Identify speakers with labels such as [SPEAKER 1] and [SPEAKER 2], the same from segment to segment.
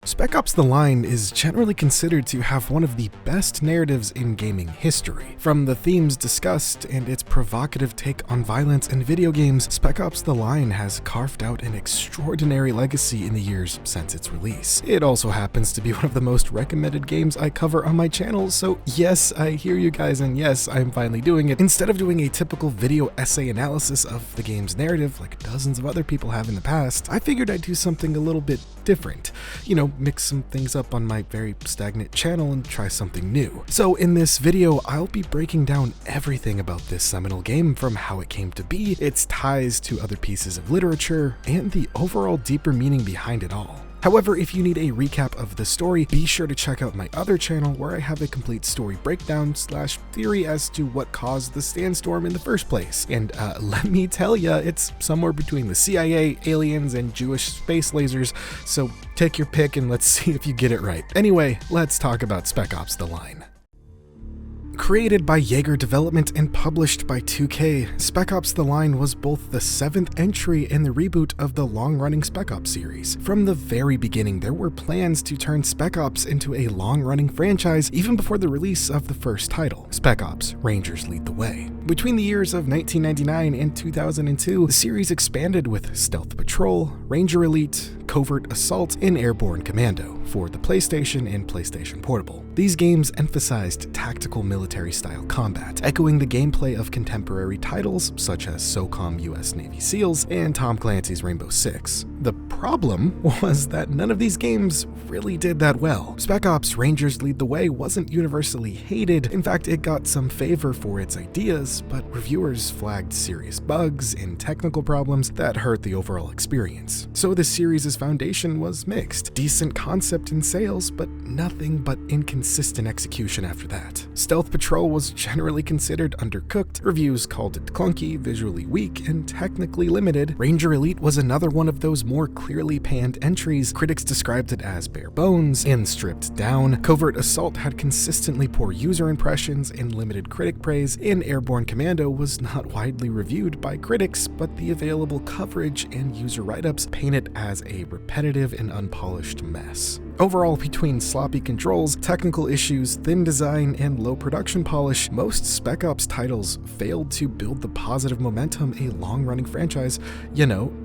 [SPEAKER 1] Spec Ops: The Line is generally considered to have one of the best narratives in gaming history. From the themes discussed and its provocative take on violence in video games, Spec Ops: The Line has carved out an extraordinary legacy in the years since its release. It also happens to be one of the most recommended games I cover on my channel, so yes, I hear you guys, and yes, I'm finally doing it. Instead of doing a typical video essay analysis of the game's narrative like dozens of other people have in the past, I figured I'd do something a little bit different. You know, mix some things up on my very stagnant channel and try something new. So in this video, I'll be breaking down everything about this seminal game, from how it came to be, its ties to other pieces of literature, and the overall deeper meaning behind it all. However, if you need a recap of the story, be sure to check out my other channel where I have a complete story breakdown / theory as to what caused the sandstorm in the first place. And let me tell ya, it's somewhere between the CIA, aliens, and Jewish space lasers, so take your pick and let's see if you get it right. Anyway, let's talk about Spec Ops: The Line. Created by Yager Development and published by 2K, Spec Ops: The Line was both the 7th entry in the reboot of the long-running Spec Ops series. From the very beginning, there were plans to turn Spec Ops into a long-running franchise even before the release of the first title, Spec Ops: Rangers Lead the Way. Between the years of 1999 and 2002, the series expanded with Stealth Patrol, Ranger Elite, Covert Assault, and Airborne Commando for the PlayStation and PlayStation Portable. These games emphasized tactical military-style combat, echoing the gameplay of contemporary titles such as SOCOM US Navy SEALs and Tom Clancy's Rainbow Six. The problem was that none of these games really did that well. Spec Ops: Rangers Lead the Way wasn't universally hated. In fact, it got some favor for its ideas, but reviewers flagged serious bugs and technical problems that hurt the overall experience. So the series' foundation was mixed. Decent concept and sales, but nothing but inconsistent execution after that. Stealth Patrol was generally considered undercooked. Reviews called it clunky, visually weak, and technically limited. Ranger Elite was another one of those more clearly panned entries. Critics described it as bare bones and stripped down. Covert Assault had consistently poor user impressions and limited critic praise, and Airborne Commando was not widely reviewed by critics, but the available coverage and user write-ups paint it as a repetitive and unpolished mess. Overall, between sloppy controls, technical issues, thin design, and low production polish, most Spec Ops titles failed to build the positive momentum a long-running franchise,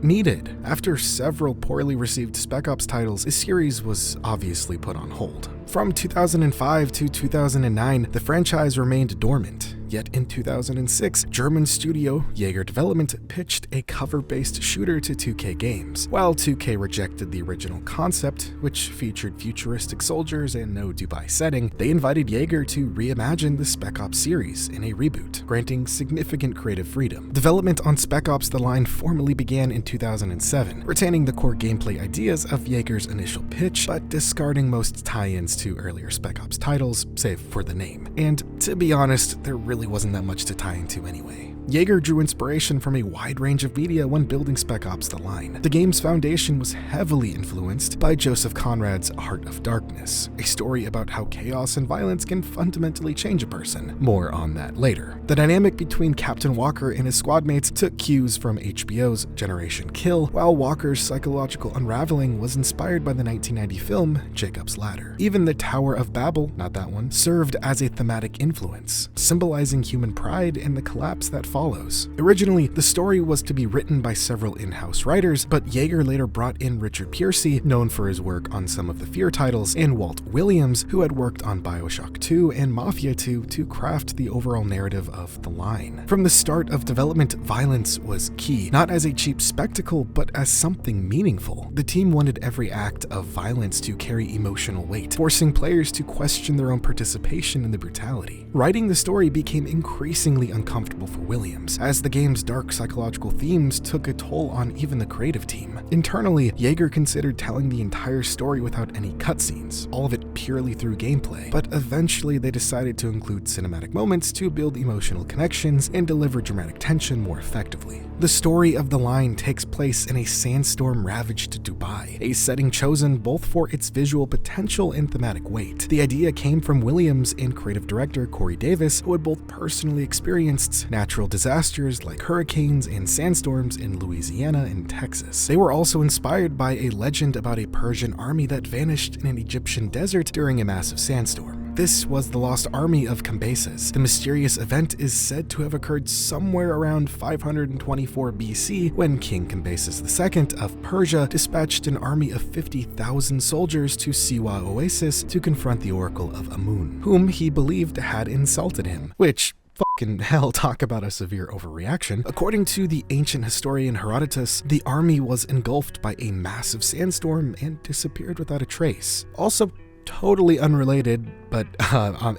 [SPEAKER 1] needed. After several poorly received Spec Ops titles, the series was obviously put on hold. From 2005 to 2009, the franchise remained dormant. Yet in 2006, German studio Yager Development pitched a cover-based shooter to 2K Games. While 2K rejected the original concept, which featured futuristic soldiers and no Dubai setting, they invited Yager to reimagine the Spec Ops series in a reboot, granting significant creative freedom. Development on Spec Ops: The Line formally began in 2007, retaining the core gameplay ideas of Yager's initial pitch, but discarding most tie-ins to earlier Spec Ops titles, save for the name. And to be honest, there really wasn't that much to tie into anyway. Yager drew inspiration from a wide range of media when building Spec Ops: The Line. The game's foundation was heavily influenced by Joseph Conrad's Heart of Darkness, a story about how chaos and violence can fundamentally change a person. More on that later. The dynamic between Captain Walker and his squad mates took cues from HBO's Generation Kill, while Walker's psychological unraveling was inspired by the 1990 film Jacob's Ladder. Even the Tower of Babel, not that one, served as a thematic influence, symbolizing human pride and the collapse that follows. Originally, the story was to be written by several in-house writers, but Yager later brought in Richard Piercy, known for his work on some of the Fear titles, and Walt Williams, who had worked on BioShock 2 and Mafia 2, to craft the overall narrative of The Line. From the start of development, violence was key, not as a cheap spectacle, but as something meaningful. The team wanted every act of violence to carry emotional weight, forcing players to question their own participation in the brutality. Writing the story became increasingly uncomfortable for Williams, as the game's dark psychological themes took a toll on even the creative team. Internally, Yager considered telling the entire story without any cutscenes, all of it purely through gameplay, but eventually they decided to include cinematic moments to build emotional connections and deliver dramatic tension more effectively. The story of The Line takes place in a sandstorm-ravaged Dubai, a setting chosen both for its visual potential and thematic weight. The idea came from Williams and creative director Corey Davis, who had both personally experienced natural disasters like hurricanes and sandstorms in Louisiana and Texas. They were also inspired by a legend about a Persian army that vanished in an Egyptian desert during a massive sandstorm. This was the lost army of Cambyses. The mysterious event is said to have occurred somewhere around 524 BC when King Cambyses II of Persia dispatched an army of 50,000 soldiers to Siwa Oasis to confront the oracle of Amun, whom he believed had insulted him, which fucking hell, talk about a severe overreaction. According to the ancient historian Herodotus, the army was engulfed by a massive sandstorm and disappeared without a trace. Also, totally unrelated, but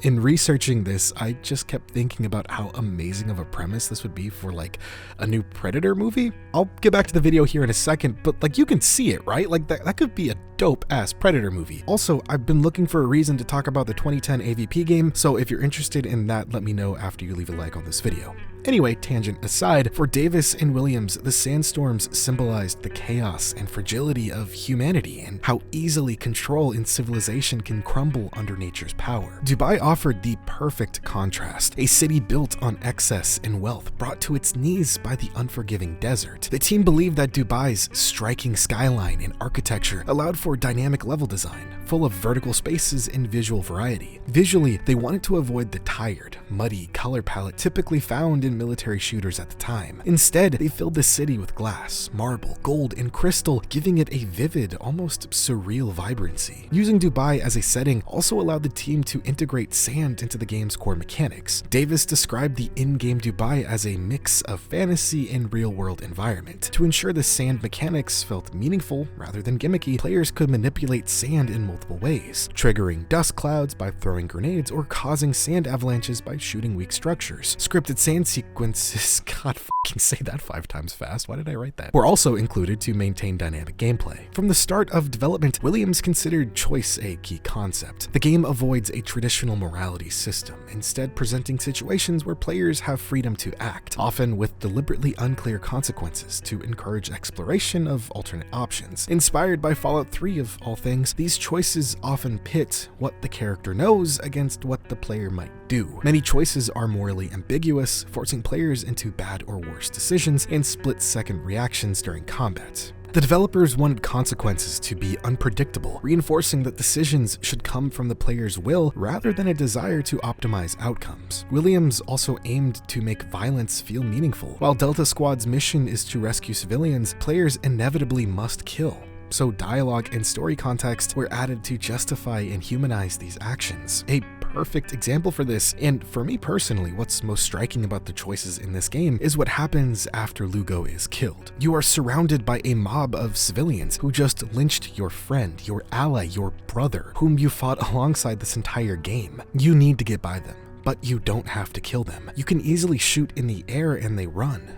[SPEAKER 1] in researching this, I just kept thinking about how amazing of a premise this would be for like a new Predator movie. I'll get back to the video here in a second, but like you can see it, right? Like that could be a dope ass Predator movie. Also, I've been looking for a reason to talk about the 2010 AVP game, so if you're interested in that, let me know after you leave a like on this video. Anyway, tangent aside, for Davis and Williams, the sandstorms symbolized the chaos and fragility of humanity and how easily control in civilization can crumble under nature's power. Dubai offered the perfect contrast, a city built on excess and wealth brought to its knees by the unforgiving desert. The team believed that Dubai's striking skyline and architecture allowed for dynamic level design, full of vertical spaces and visual variety. Visually, they wanted to avoid the tired, muddy color palette typically found in military shooters at the time. Instead, they filled the city with glass, marble, gold, and crystal, giving it a vivid, almost surreal vibrancy. Using Dubai as a setting also allowed the team to integrate sand into the game's core mechanics. Davis described the in-game Dubai as a mix of fantasy and real-world environment. To ensure the sand mechanics felt meaningful rather than gimmicky, players could manipulate sand in multiple ways, triggering dust clouds by throwing grenades or causing sand avalanches by shooting weak structures. Scripted sand sequences, god fucking say that 5 times fast, why did I write that? Were also included to maintain dynamic gameplay. From the start of development, Williams considered choice a key concept. The game avoids a traditional morality system, instead presenting situations where players have freedom to act, often with deliberately unclear consequences to encourage exploration of alternate options. Inspired by Fallout 3 of all things, these choices often pit what the character knows against what the player might do. Many choices are morally ambiguous, forcing players into bad or worse decisions and split-second reactions during combat. The developers wanted consequences to be unpredictable, reinforcing that decisions should come from the player's will rather than a desire to optimize outcomes. Williams also aimed to make violence feel meaningful. While Delta Squad's mission is to rescue civilians, players inevitably must kill. So dialogue and story context were added to justify and humanize these actions. A perfect example for this, and for me personally, what's most striking about the choices in this game is what happens after Lugo is killed. You are surrounded by a mob of civilians who just lynched your friend, your ally, your brother, whom you fought alongside this entire game. You need to get by them, but you don't have to kill them. You can easily shoot in the air and they run.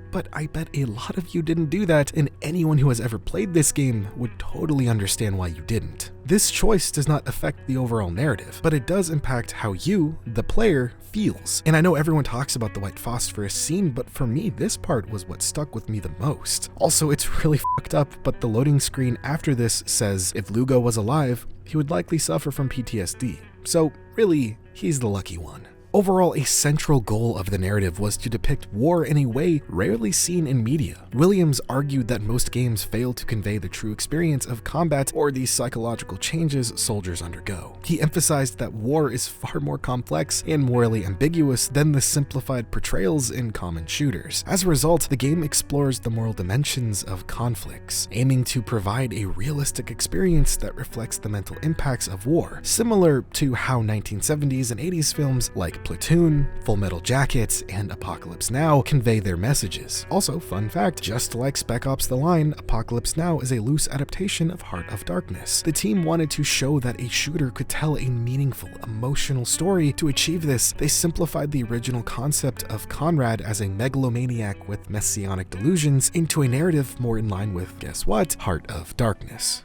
[SPEAKER 1] But I bet a lot of you didn't do that, and anyone who has ever played this game would totally understand why you didn't. This choice does not affect the overall narrative, but it does impact how you, the player, feels. And I know everyone talks about the white phosphorus scene, but for me, this part was what stuck with me the most. Also, it's really fucked up, but the loading screen after this says if Lugo was alive, he would likely suffer from PTSD. So really, he's the lucky one. Overall, a central goal of the narrative was to depict war in a way rarely seen in media. Williams argued that most games fail to convey the true experience of combat or the psychological changes soldiers undergo. He emphasized that war is far more complex and morally ambiguous than the simplified portrayals in common shooters. As a result, the game explores the moral dimensions of conflicts, aiming to provide a realistic experience that reflects the mental impacts of war, similar to how 1970s and 80s films like Platoon, Full Metal Jacket, and Apocalypse Now convey their messages. Also, fun fact, just like Spec Ops: The Line, Apocalypse Now is a loose adaptation of Heart of Darkness. The team wanted to show that a shooter could tell a meaningful, emotional story. To achieve this, they simplified the original concept of Conrad as a megalomaniac with messianic delusions into a narrative more in line with, guess what, Heart of Darkness.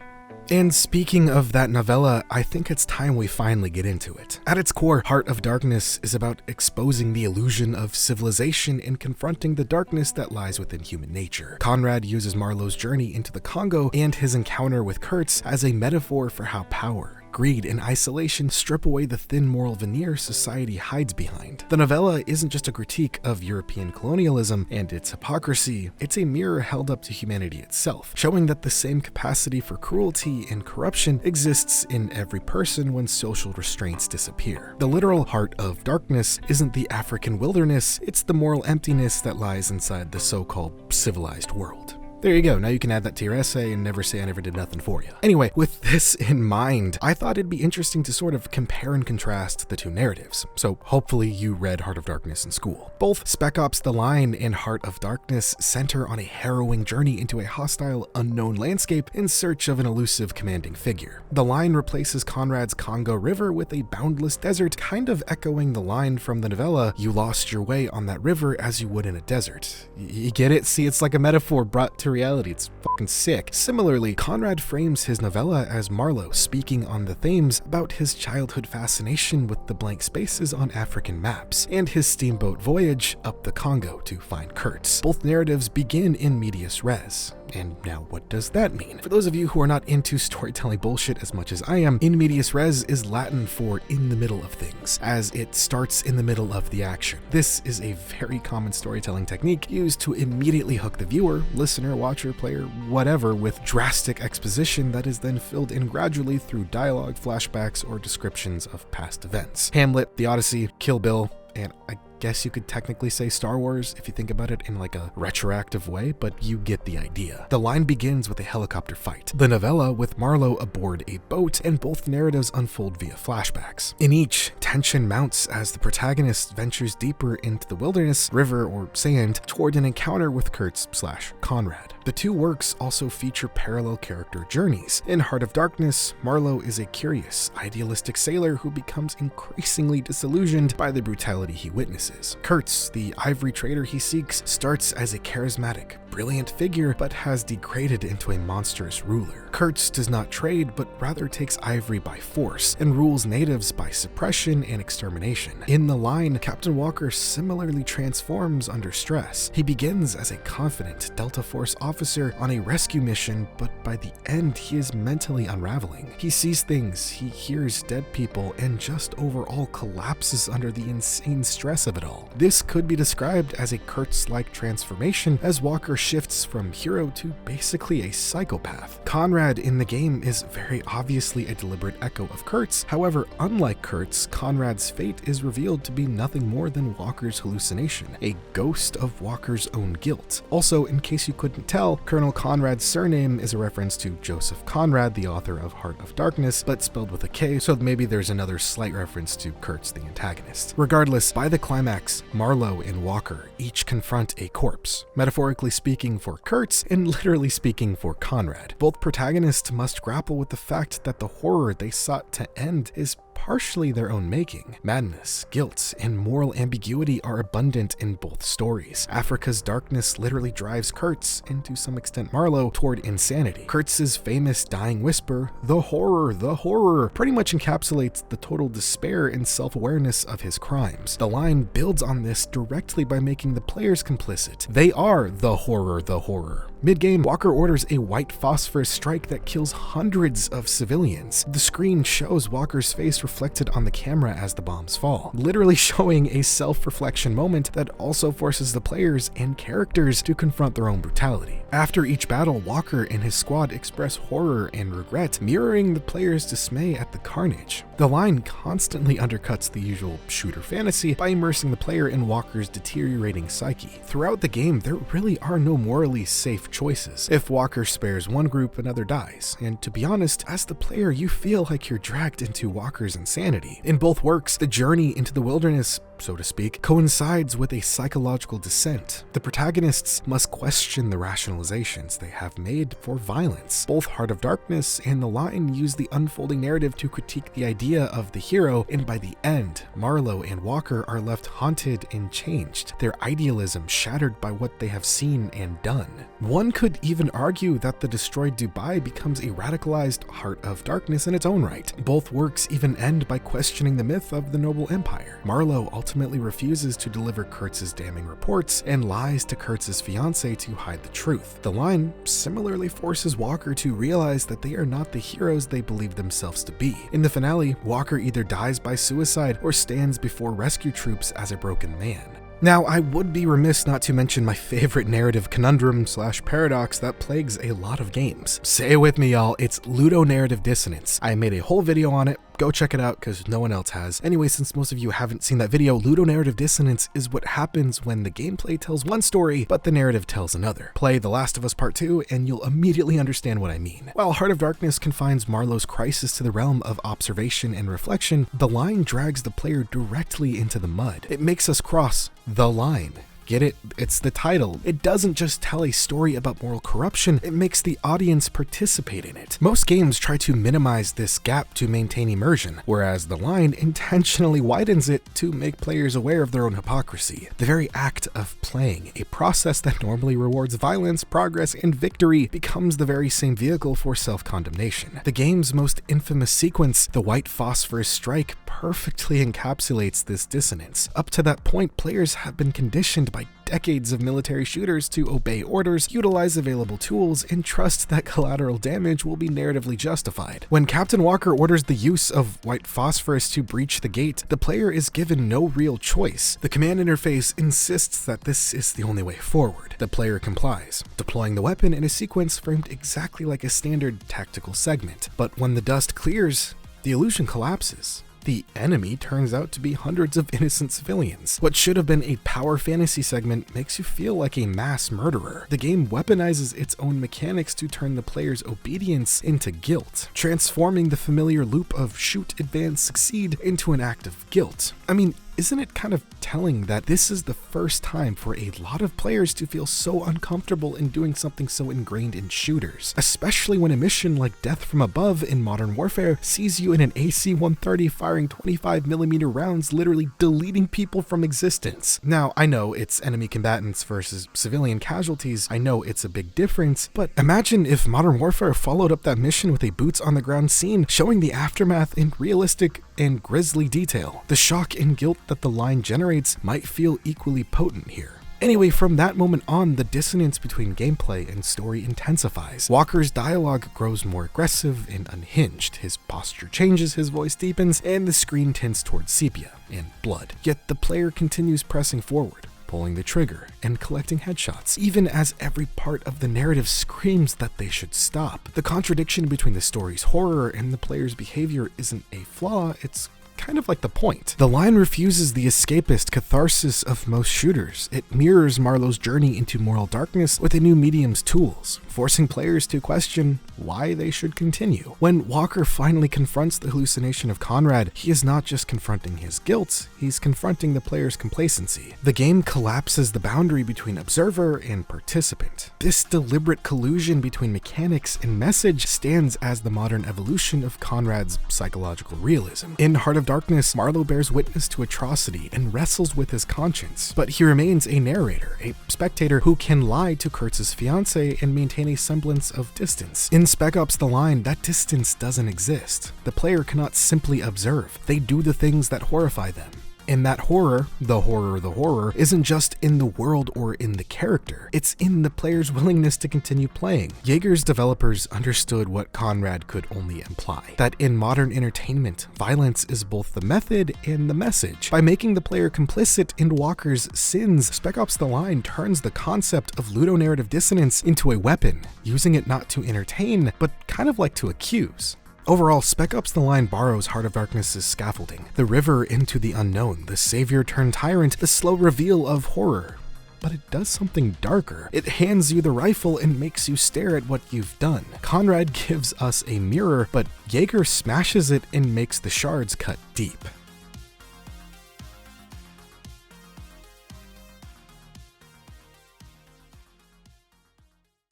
[SPEAKER 1] And speaking of that novella, I think it's time we finally get into it. At its core, Heart of Darkness is about exposing the illusion of civilization and confronting the darkness that lies within human nature. Conrad uses Marlowe's journey into the Congo and his encounter with Kurtz as a metaphor for how power, greed, and isolation strip away the thin moral veneer society hides behind. The novella isn't just a critique of European colonialism and its hypocrisy, it's a mirror held up to humanity itself, showing that the same capacity for cruelty and corruption exists in every person when social restraints disappear. The literal heart of darkness isn't the African wilderness, it's the moral emptiness that lies inside the so-called civilized world. There you go, now you can add that to your essay and never say I never did nothing for you. Anyway, with this in mind, I thought it'd be interesting to sort of compare and contrast the two narratives, so hopefully you read Heart of Darkness in school. Both Spec Ops: The Line and Heart of Darkness center on a harrowing journey into a hostile, unknown landscape in search of an elusive commanding figure. The Line replaces Conrad's Congo River with a boundless desert, kind of echoing the line from the novella, "You lost your way on that river as you would in a desert." You get it? See, it's like a metaphor brought to reality. It's fucking sick. Similarly, Conrad frames his novella as Marlowe speaking on the themes about his childhood fascination with the blank spaces on African maps, and his steamboat voyage up the Congo to find Kurtz. Both narratives begin in medias res. And now what does that mean? For those of you who are not into storytelling bullshit as much as I am, in medias res is Latin for in the middle of things, as it starts in the middle of the action. This is a very common storytelling technique used to immediately hook the viewer, listener, watcher, player, whatever, with drastic exposition that is then filled in gradually through dialogue, flashbacks, or descriptions of past events. Hamlet, The Odyssey, Kill Bill, and I guess you could technically say Star Wars if you think about it in like a retroactive way, but you get the idea. The Line begins with a helicopter fight. The novella with Marlowe aboard a boat, and both narratives unfold via flashbacks. In each, tension mounts as the protagonist ventures deeper into the wilderness, river, or sand toward an encounter with Kurtz/Conrad. The two works also feature parallel character journeys. In Heart of Darkness, Marlowe is a curious, idealistic sailor who becomes increasingly disillusioned by the brutality he witnesses. Kurtz, the ivory trader he seeks, starts as a charismatic, brilliant figure, but has degraded into a monstrous ruler. Kurtz does not trade, but rather takes ivory by force, and rules natives by suppression and extermination. In The Line, Captain Walker similarly transforms under stress. He begins as a confident Delta Force officer on a rescue mission, but by the end he is mentally unraveling. He sees things, he hears dead people, and just overall collapses under the insane stress of it all. This could be described as a Kurtz-like transformation, as Walker shifts from hero to basically a psychopath. Conrad in the game is very obviously a deliberate echo of Kurtz. However, unlike Kurtz, Conrad's fate is revealed to be nothing more than Walker's hallucination, a ghost of Walker's own guilt. Also, in case you couldn't tell, Colonel Conrad's surname is a reference to Joseph Conrad, the author of Heart of Darkness, but spelled with a K, so maybe there's another slight reference to Kurtz, the antagonist. Regardless, by the climax, Marlowe and Walker each confront a corpse, metaphorically speaking for Kurtz and literally speaking for Conrad. Both protagonists must grapple with the fact that the horror they sought to end is partially their own making. Madness, guilt, and moral ambiguity are abundant in both stories. Africa's darkness literally drives Kurtz, and to some extent Marlowe, toward insanity. Kurtz's famous dying whisper, the horror, pretty much encapsulates the total despair and self-awareness of his crimes. The Line builds on this directly by making the players complicit. They are the horror. Mid-game, Walker orders a white phosphorus strike that kills hundreds of civilians. The screen shows Walker's face reflected on the camera as the bombs fall, literally showing a self-reflection moment that also forces the players and characters to confront their own brutality. After each battle, Walker and his squad express horror and regret, mirroring the players' dismay at the carnage. The Line constantly undercuts the usual shooter fantasy by immersing the player in Walker's deteriorating psyche. Throughout the game, there really are no morally safe choices. If Walker spares one group, another dies. And to be honest, as the player, you feel like you're dragged into Walker's insanity. In both works, the journey into the wilderness, so to speak, coincides with a psychological descent. The protagonists must question the rationalizations they have made for violence. Both Heart of Darkness and The Line use the unfolding narrative to critique the idea of the hero, and by the end, Marlowe and Walker are left haunted and changed, their idealism shattered by what they have seen and done. One could even argue that the destroyed Dubai becomes a radicalized Heart of Darkness in its own right. Both works even end by questioning the myth of the Noble Empire. Marlowe ultimately ultimately refuses to deliver Kurtz's damning reports and lies to Kurtz's fiancée to hide the truth. The line similarly forces Walker to realize that they are not the heroes they believe themselves to be. In the finale, Walker either dies by suicide or stands before rescue troops as a broken man. Now, I would be remiss not to mention my favorite narrative conundrum/paradox that plagues a lot of games. Say it with me, y'all, it's Ludonarrative dissonance. I made a whole video on it. Go check it out because no one else has. Anyway, since most of you haven't seen that video, Ludonarrative dissonance is what happens when the gameplay tells one story, but the narrative tells another. Play The Last of Us Part 2 and you'll immediately understand what I mean. While Heart of Darkness confines Marlowe's crisis to the realm of observation and reflection, the line drags the player directly into the mud. It makes us cross the line. Get it? It's the title. It doesn't just tell a story about moral corruption, it makes the audience participate in it. Most games try to minimize this gap to maintain immersion, whereas The Line intentionally widens it to make players aware of their own hypocrisy. The very act of playing, a process that normally rewards violence, progress, and victory, becomes the very same vehicle for self-condemnation. The game's most infamous sequence, the white phosphorus strike, perfectly encapsulates this dissonance. Up to that point, players have been conditioned by decades of military shooters to obey orders, utilize available tools, and trust that collateral damage will be narratively justified. When Captain Walker orders the use of white phosphorus to breach the gate, the player is given no real choice. The command interface insists that this is the only way forward. The player complies, deploying the weapon in a sequence framed exactly like a standard tactical segment. But when the dust clears, the illusion collapses. The enemy turns out to be hundreds of innocent civilians. What should have been a power fantasy segment makes you feel like a mass murderer. The game weaponizes its own mechanics to turn the player's obedience into guilt, transforming the familiar loop of shoot, advance, succeed into an act of guilt. I mean, isn't it kind of telling that this is the first time for a lot of players to feel so uncomfortable in doing something so ingrained in shooters, especially when a mission like Death from Above in Modern Warfare sees you in an AC-130 firing 25mm rounds, literally deleting people from existence. Now, I know it's enemy combatants versus civilian casualties, I know it's a big difference, but imagine if Modern Warfare followed up that mission with a boots-on-the-ground scene showing the aftermath in realistic and grisly detail. The shock and guilt that the line generates might feel equally potent here. Anyway, from that moment on, the dissonance between gameplay and story intensifies. Walker's dialogue grows more aggressive and unhinged, his posture changes, his voice deepens, and the screen tints towards sepia and blood. Yet the player continues pressing forward, pulling the trigger, and collecting headshots, even as every part of the narrative screams that they should stop. The contradiction between the story's horror and the player's behavior isn't a flaw, it's kind of like the point. The line refuses the escapist catharsis of most shooters. It mirrors Marlowe's journey into moral darkness with a new medium's tools, forcing players to question why they should continue. When Walker finally confronts the hallucination of Conrad, he is not just confronting his guilt, he's confronting the player's complacency. The game collapses the boundary between observer and participant. This deliberate collusion between mechanics and message stands as the modern evolution of Conrad's psychological realism. In Heart of Darkness, Marlowe bears witness to atrocity and wrestles with his conscience, but he remains a narrator, a spectator who can lie to Kurtz's fiancée and maintain a semblance of distance. In Spec Ops: The Line, that distance doesn't exist. The player cannot simply observe. They do the things that horrify them. And that horror, the horror, isn't just in the world or in the character. It's in the player's willingness to continue playing. Yager's developers understood what Conrad could only imply, that in modern entertainment, violence is both the method and the message. By making the player complicit in Walker's sins, Spec Ops: The Line turns the concept of ludonarrative dissonance into a weapon, using it not to entertain, but kind of like to accuse. Overall, Spec Ops: The Line borrows Heart of Darkness' scaffolding, the river into the unknown, the savior turned tyrant, the slow reveal of horror. But it does something darker. It hands you the rifle and makes you stare at what you've done. Conrad gives us a mirror, but Yager smashes it and makes the shards cut deep.